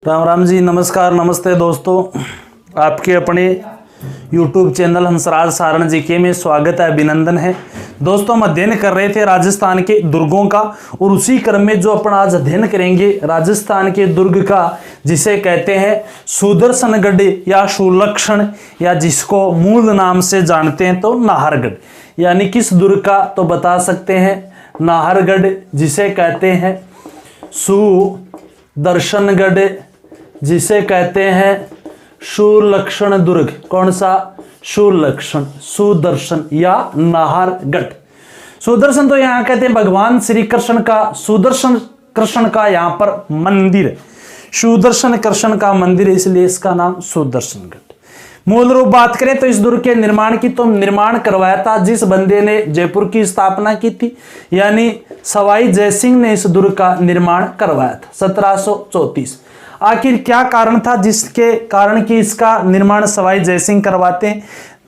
राम राम जी, नमस्कार, नमस्ते दोस्तों। आपके अपने YouTube channel Hansraj Saran GK में स्वागत है, अभिनंदन है। दोस्तों, हम अध्ययन कर रहे थे राजस्थान के दुर्गों का और उसी क्रम में जो अपन आज अध्ययन करेंगे राजस्थान के दुर्ग का, जिसे कहते हैं सुदर्शनगढ़ या सुलक्षण, या जिसको मूल नाम से जानते हैं तो नाहरगढ़। यानी किस दुर्ग का तो बता सकते हैं नाहरगढ़, जिसे कहते हैं सुदर्शनगढ़, जिसे कहते हैं सुलक्षण दुर्ग। कौन सा? सुलक्षण, सुदर्शन या नाहरगढ़। सुदर्शन तो यहां कहते हैं भगवान श्री कृष्ण का, सुदर्शन कृष्ण का यहां पर मंदिर है, सुदर्शन कृष्ण का मंदिर है, इसलिए इसका नाम सुदर्शनगढ़। मूल रूप बात करें तो इस दुर्ग के निर्माण की तो निर्माण करवाया था जिस बंदे ने जयपुर की स्थापना की थी, यानी सवाई जयसिंह ने इस दुर्ग का निर्माण करवाया था 1734। आखिर क्या कारण था जिसके कारण कि इसका निर्माण सवाई जयसिंह करवाते हैं?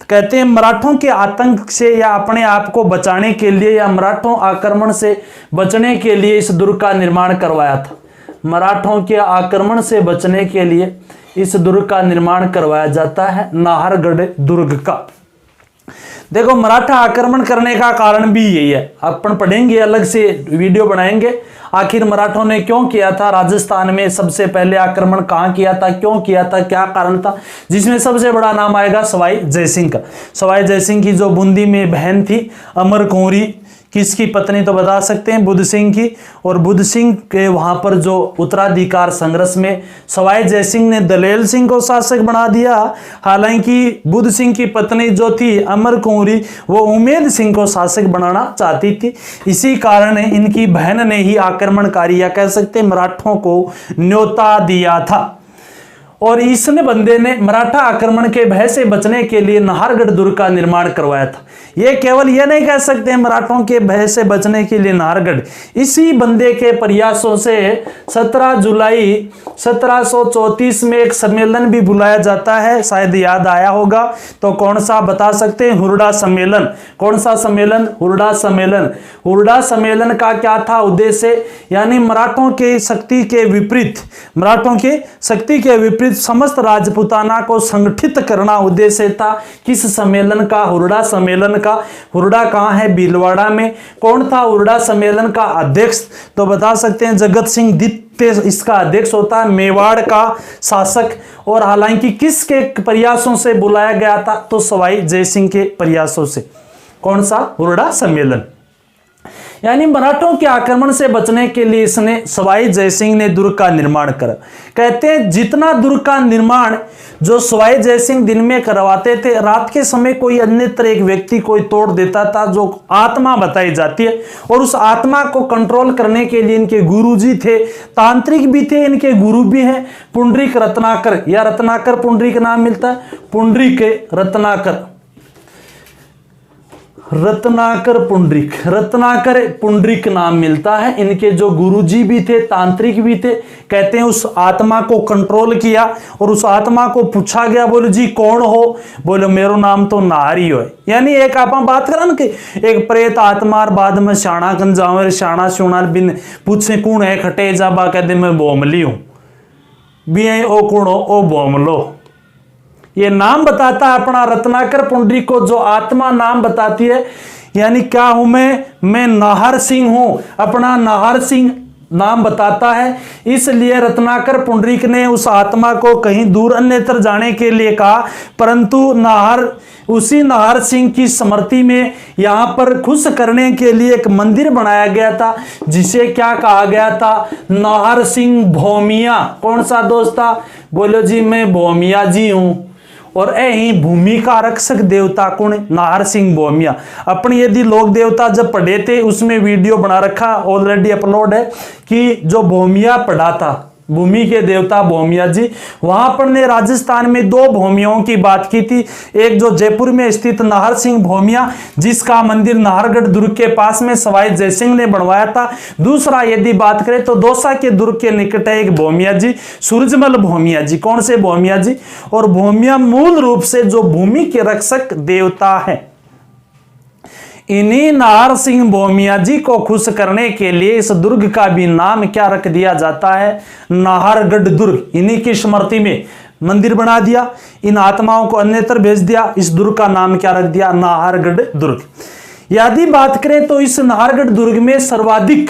कहते हैं मराठों के आतंक से या अपने आप को बचाने के लिए या मराठों आक्रमण से बचने के लिए इस दुर्ग का निर्माण करवाया था। मराठों के आक्रमण से बचने के लिए इस दुर्ग का निर्माण करवाया जाता है, नाहरगढ़ दुर्ग का। देखो, मराठा आक्रमण करने का कारण भी यही है, अपन पढ़ेंगे, अलग से वीडियो बनाएंगे। आखिर मराठों ने क्यों किया था राजस्थान में सबसे पहले आक्रमण, कहां किया था, क्यों किया था, क्या कारण था, जिसमें सबसे बड़ा नाम आएगा सवाई जयसिंह का। सवाई जयसिंह की जो बूंदी में बहन थी अमर कुंवरी, किसकी पत्नी तो बता सकते हैं, बुद्ध सिंह की। और बुद्ध सिंह के वहां पर जो उत्तराधिकार संघर्ष में सवाई जयसिंह ने दलेल सिंह को शासक बना दिया। हालांकि बुद्ध सिंह की पत्नी जो थी अमर कुंवरी, वो उमेद सिंह को शासक बनाना चाहती थी। इसी कारण इनकी बहन ने ही आक्रमणकारी या कह सकते हैं मराठों को न्योता दिया था। और इसने बंदे ने मराठा आक्रमण के भय से बचने के लिए नाहरगढ़ दुर्ग का निर्माण करवाया था। ये केवल ये नहीं कह सकते मराठों के भय से बचने के लिए नाहरगढ़, इसी बंदे के प्रयासों से 17 जुलाई 1734 में एक सम्मेलन भी बुलाया जाता है, शायद याद आया होगा। तो कौन सा बता सकते हैं? हुरडा सम्मेलन। कौन सा सम्मेलन? हुरडा सम्मेलन। हुरडा सम्मेलन का क्या था उद्देश्य? यानी मराठों के शक्ति के विपरीत, मराठों के शक्ति के विपरीत समस्त राजपूताना को संगठित करना उद्देश्य था किस सम्मेलन का? हुरडा सम्मेलन का। हुरडा कहां है? भीलवाड़ा में। कौन था हुरडा सम्मेलन का अध्यक्ष तो बता सकते हैं जगत सिंह द्वितीय इसका अध्यक्ष होता है, मेवाड़ का शासक। और हालांकि किसके प्रयासों से बुलाया गया था? तो सवाई जयसिंह के प्रयासों से। कौन सा? हुरडा सम्मेलन। यानी मराठों के आक्रमण से बचने के लिए इसने सवाई जयसिंह ने दुर्ग का निर्माण करा। कहते हैं जितना दुर्ग का निर्माण जो सवाई जयसिंह दिन में करवाते थे, रात के समय कोई अन्यत्र एक व्यक्ति कोई तोड़ देता था, जो आत्मा बताई जाती है। और उस आत्मा को कंट्रोल करने के लिए इनके गुरुजी थे, तांत्रिक भी थे, इनके गुरु भी हैं, पुंडरीक रत्नाकर या रत्नाकर पुंडरीक नाम मिलता है, पुंडरीक रत्नाकर, रत्नाकर पुंडरीक, रत्नाकर पुंडरीक नाम मिलता है। इनके जो गुरुजी भी थे, तांत्रिक भी थे। कहते हैं उस आत्मा को कंट्रोल किया और उस आत्मा को पूछा गया, बोलो जी कौन हो? बोलो मेरो नाम तो नाहरी हो। यानी एक आप बात करन कि एक प्रेत आत्मा बाद में शाणा कंजावर शाणा सुनार बिन पूछे कौन है खटे जाबा कहते मैं बोमली हूं भी ओ कौन हो? ओ बोमलो। ये नाम बताता है अपना रत्नाकर पुंडरीक को, जो आत्मा नाम बताती है। यानी क्या हूं मैं नाहर सिंह हूं, अपना नाहर सिंह नाम बताता है। इसलिए रत्नाकर पुंडरीक ने उस आत्मा को कहीं दूर अन्यत्र जाने के लिए कहा, परंतु उसी नाहर सिंह की स्मृति में यहां पर खुश करने के लिए एक मंदिर बनाया गया था, जिसे क्या कहा गया था? नाहर सिंह भोमिया। कौन सा दोस्ता? बोलो जी मैं भोमिया जी हूं। और यही भूमि का रक्षक देवता कौन? नाहर सिंह भोमिया। अपने यदि लोक देवता जब पढ़े थे उसमें वीडियो बना रखा, ऑलरेडी अपलोड है, कि जो भोमिया पढ़ा था, भूमि के देवता भोमिया जी। वहां पर ने राजस्थान में दो भोमियों की बात की थी। एक जो जयपुर में स्थित नाहर सिंह भोमिया, जिसका मंदिर नाहरगढ़ दुर्ग के पास में सवाई जयसिंह ने बनवाया था। दूसरा यदि बात करें तो दौसा के दुर्ग के निकट है एक भोमिया जी, सूरजमल भोमिया जी। कौन से भोमिया जी? और भोमिया मूल रूप से जो भूमि के रक्षक देवता है। इन्हीं नाहर सिंह भोमिया जी को खुश करने के लिए इस दुर्ग का भी नाम क्या रख दिया जाता है, नाहरगढ़ दुर्ग। इन्हीं की स्मृति में मंदिर बना दिया, इन आत्माओं को अन्यत्र भेज दिया, इस दुर्ग का नाम क्या रख दिया, नाहरगढ़ दुर्ग। यदि बात करें तो इस नाहरगढ़ दुर्ग में सर्वाधिक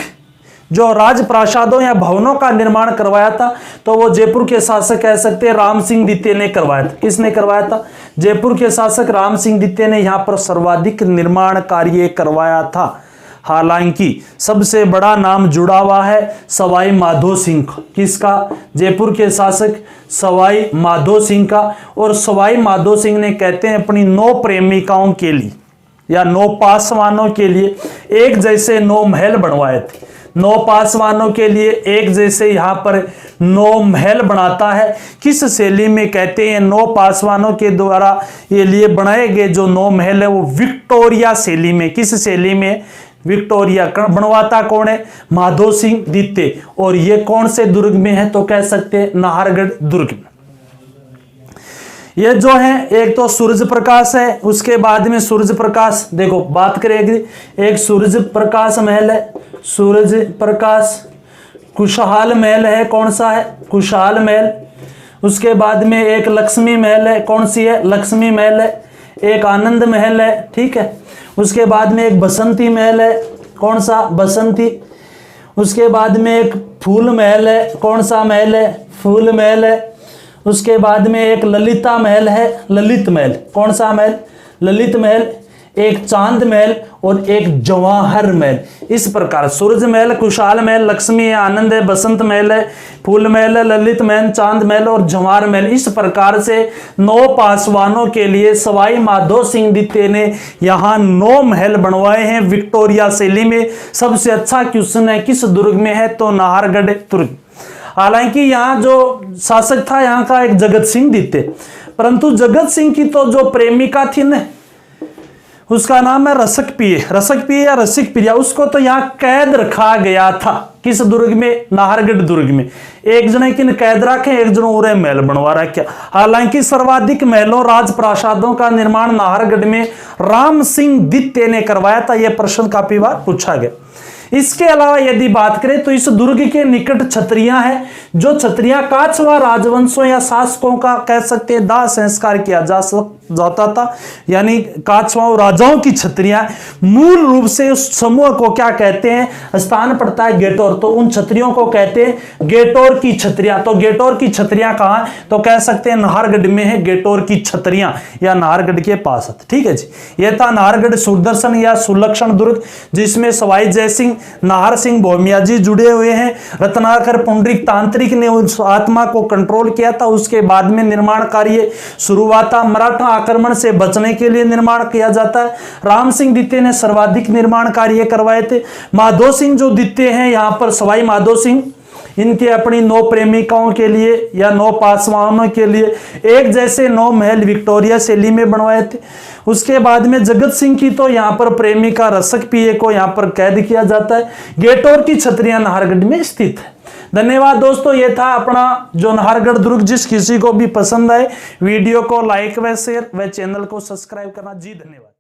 जो राजप्रासादों या भवनों का निर्माण करवाया था तो वो जयपुर के शासक कह सकते हैं राम सिंह द्वितीय ने करवाया था। किसने करवाया था? जयपुर के शासक राम सिंह द्वितीय ने यहाँ पर सर्वाधिक निर्माण कार्य करवाया था। हालांकि सबसे बड़ा नाम जुड़ा हुआ है सवाई माधो सिंह का। किसका? जयपुर के शासक सवाई माधो सिंह का। और सवाई माधो सिंह ने कहते हैं अपनी 9 प्रेमिकाओं के लिए या 9 पासवानों के लिए एक जैसे 9 महल बनवाए थे। 9 पासवानों के लिए एक जैसे यहाँ पर 9 महल बनाता है। किस शैली में? कहते हैं 9 पासवानों के द्वारा ये लिए बनाए गए जो 9 महल है वो विक्टोरिया शैली में। किस शैली में? विक्टोरिया। बनवाता कौन है? माधो सिंह द्वितीय। और ये कौन से दुर्ग में है? तो कह सकते हैं नाहरगढ़ दुर्ग में। ये जो है एक तो सूरज प्रकाश है, उसके बाद में सूरज प्रकाश, देखो बात करेंगे, एक सूरज प्रकाश महल है, सूरज प्रकाश। खुशहाल महल है, कौन सा है? खुशहाल महल। उसके बाद में एक लक्ष्मी महल है, कौन सी है? लक्ष्मी महल है। एक आनंद महल है, ठीक है। उसके बाद में एक बसंती महल है, कौन सा? बसंती। उसके बाद में एक फूल महल है, कौन सा महल है? फूल महल है। उसके बाद में एक ललिता महल है, ललित महल। कौन सा महल? ललित महल। एक चांद महल और एक जवाहर महल। इस प्रकार सूरज महल, खुशहाल महल, लक्ष्मी है, आनंद है, बसंत महल है, फूल महल है, ललित महल, चांद महल और जवाहर महल। इस प्रकार से 9 पासवानों के लिए सवाई माधो सिंह द्वितीय ने यहाँ 9 महल बनवाए हैं विक्टोरिया शैली में। सबसे अच्छा क्वेश्चन है किस दुर्ग में है? तो नाहरगढ़ दुर्ग। हालांकि यहाँ जो शासक था यहाँ का एक जगत सिंह द्वितीय, परंतु जगत सिंह की तो जो प्रेमिका थी न उसका नाम है रसक पिय। रसक पिय या रसिक प्रिया, उसको तो यहाँ कैद रखा गया था। किस दुर्ग में? नाहरगढ़ दुर्ग में। एक जने किन कैद रखे, एक जन उरे महल बनवा रखे। हालांकि सर्वाधिक महलों राजप्रासादों का निर्माण नाहरगढ़ में राम सिंह द्वितीय ने करवाया था। यह प्रश्न काफी बार पूछा गया। इसके अलावा यदि बात करें तो इस दुर्ग के निकट छत्रियां हैं, जो छत्रियां काछवा राजवंशों या शासकों का कह सकते हैं दाह संस्कार किया जाता था। यानी काछवाओं राजाओं की छत्रियां मूल रूप से उस समूह को क्या कहते हैं? स्थान पड़ता है गेटोर, तो उन छत्रियों को कहते हैं गेटोर की छत्रियां। तो गेटोर की छत्रियां कहां? तो कह सकते हैं नाहरगढ़ में है गेटोर की छत्रियां, या नाहरगढ़ के पास है। ठीक है जी, यह था नाहरगढ़ सुदर्शन या सुलक्षण दुर्ग, जिसमें सवाई जयसिंह, नाहर सिंह भोमिया जी जुड़े हुए हैं। रत्नाकर पुंडरीक तांत्रिक ने उस आत्मा को कंट्रोल किया था। उसके बाद में निर्माण कार्य शुरू हुआ था। मराठा आक्रमण से बचने के लिए निर्माण किया जाता है। राम सिंह द्वितीय ने सर्वाधिक निर्माण कार्य करवाए थे। माधो सिंह जो द्वितीय हैं यहाँ पर सवाई माधो सिंह, इनके अपनी 9 प्रेमिकाओं के लिए या 9 पासवानों के लिए एक जैसे 9 महल विक्टोरिया शैली में बनवाए थे। उसके बाद में जगत सिंह की तो यहाँ पर प्रेमिका रसक पिय को यहाँ पर कैद किया जाता है। गेटोर की छत्रियां नाहरगढ़ में स्थित है। धन्यवाद दोस्तों, ये था अपना जो नाहरगढ़ दुर्ग। जिस किसी को भी पसंद आए वीडियो को लाइक व शेयर व चैनल को सब्सक्राइब करना। जी धन्यवाद।